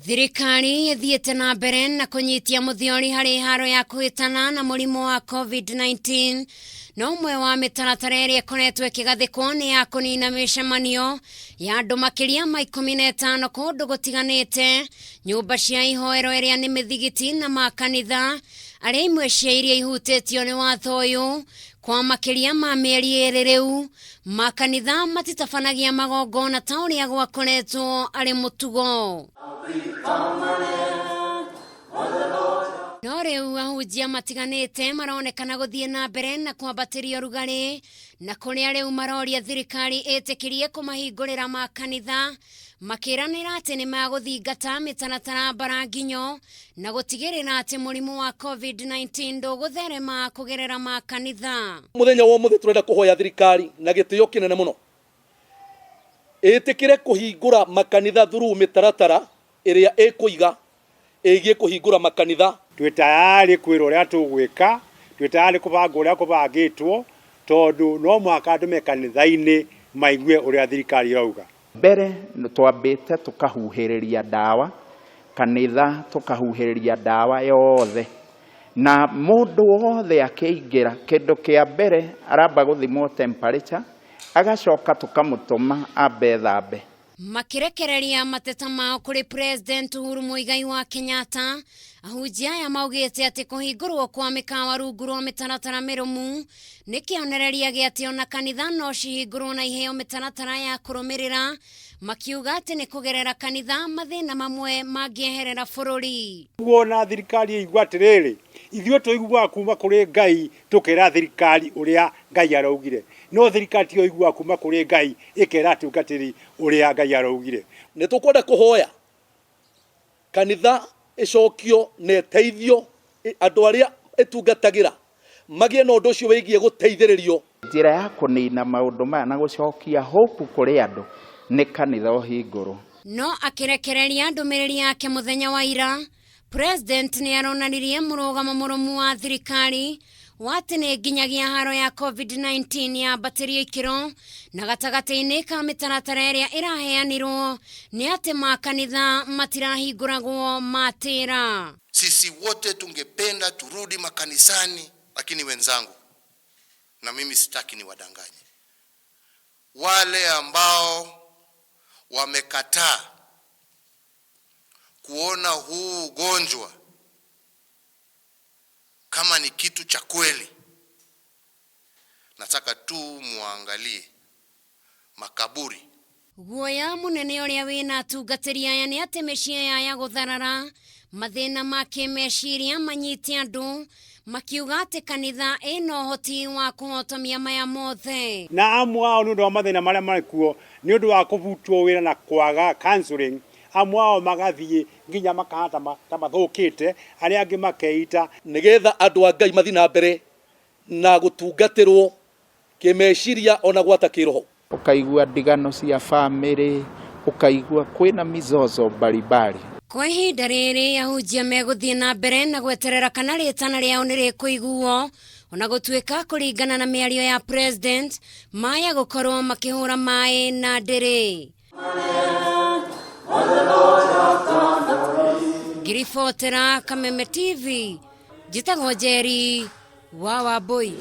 Thirikari ithiĩte na mbere na kũnyitia mũthiori harĩ haro ya kũhĩtana na mũrimũ wa COVID-19 no ũmwe wa mĩtaratara ĩrĩa ĩkoretwo ĩkĩgathĩkwo nĩ ya kũnina mĩcemanio ya andũ makĩria ma 15 kũndũ gũtiganĩte, nyũmba cia ihoero ĩrĩa nĩ mĩthigiti na makanitha, arĩa imwe cia iria ihutĩtio nĩ watho ũyũ. Kwa makĩria ma mĩeri ĩrĩ rĩu, makanitha matitabanagia magongona ta ũrĩa gwakoretwo arĩ mũtugo. No rĩu ahunjia matiganĩte maronekana gũthiĩ na mbere na kwambatĩria ũrugarĩ, na kũrĩa rĩu maroria thirikari ĩtĩkĩrie kũmahingũrĩra makanitha, makĩranĩra atĩ nĩ magũthingata mĩtaratara baranginyo na gũtigĩrĩra atĩ mũrimũ wa COVID-19 ndũgũtherema kũgerera makanitha. Mũthenya wa ũmũthĩ tũrenda kũhoya thirikari na gĩtĩo kĩnene mũno ĩtĩkĩre kũhingũra makanitha through mĩtaratara ĩrĩa ĩkũiga ĩgiĩ kũhingũra makanitha. Twĩ tayari kwĩra ũrĩa tũgwĩka, twĩ tayari kũbanga ũrĩa kũbangĩtwo, tondũ no mũhaka andũ me kanitha-inĩ maigue ũrĩa thirikari irauga. Mbere twambĩte tũkahuhĩrĩria ndawa, kanitha tũkahuhĩrĩria ndawa yothe, na mũndũ wothe akĩingĩra kĩndũ kĩa mbere aramba gũthimwo temperature, agacoka tũkamũtũma ambe thambe. Makirekereria mateta mao kũrĩ President Uhuru Muigai wa Kenyatta, ahunjia aya maugĩte atĩ kũhingũrwo kwa mĩkawa rungu rwa mĩtaratara mĩrũmu nĩ kĩonereria gĩa atĩ ona kanitha no cihingũrwo na iheo mĩtaratara ya kũrũmĩrĩra, makiuga atĩ nĩ kũgerera kanitha mathĩna mamwe mangĩeherera bũrũri. Wona thirikari igua atĩrĩrĩ, ithuĩ tũiguaga kuma kũrĩ Ngai tũkera thirikari ũrĩa Ngai araugire, no thirikari tiyo igua kuma kũrĩ Ngai ĩkera atungatĩri ũrĩa Ngai araugire. Nĩ tũkwenda kũhoya kanitha ĩcokio na ĩteithio, andũ arĩa ĩtungatagĩra magĩe na ũndũ ũcio wĩgiĩ gũteithĩrĩrio. Njĩra ya kũnina maũndũ maya na gũcokia hope kũrĩ andũ nĩ kanitha ũhingũrwo. No akĩrekereria ndũmĩrĩri yake mũthenya wa ira, President nĩ aronanirie mũrũgamo mũrũmu wa thirikari wa atĩ nĩ nginyagia haro ya COVID-19 yambatĩrie ikĩro, na gatagatĩ-inĩ ka mĩtaratara ĩrĩa ĩraheanirwo nĩ atĩ makanitha matirahingũragwo matĩra. Sisi wote tungependa turudi makanisani, lakini wenzangu, na mimi sitaki ni wadanganye, wale ambao wamekataa kuona huu ugonjwa kama ni kitu cha kweli, nataka tu muangalie makaburi. Guoya mũnene ũrĩa wĩna atungatĩri aya nĩ atĩ mĩciĩ yaya gũtharara, mathĩna ma kĩmeciria manyite andũ, makiuga atĩ kanitha ĩna ũhoti wa kũhotomia maya mothe. Na amwe ao nĩ ũndũ wa mathĩna marĩa marĩ kuo nĩ ũndũ wa kũbutwo wĩra na kwaga counseling, amwe ao magathiĩ nginya makahata ta mathũkĩte, arĩa angĩ makeita, nĩgetha andũ a Ngai mathiĩ na mbere na gũtungatĩrwo kĩmeciria ona gwata kĩroho. Ũkaigua ndigano cia bamĩrĩ, ũkaigua kwĩna mizozo mbalimbali. Kwa ihinda rĩrĩ ahunjia megũthiĩ na mbere na gweterera kana rĩtana rĩao nĩ rĩkũiguo, ona gũtuĩka kũringana na mĩario ya President maya gũkorwo makĩhũra maĩ na ndĩrĩ. Ngiribotera Kameme TV, njĩtagwo Njeri wa Wambui.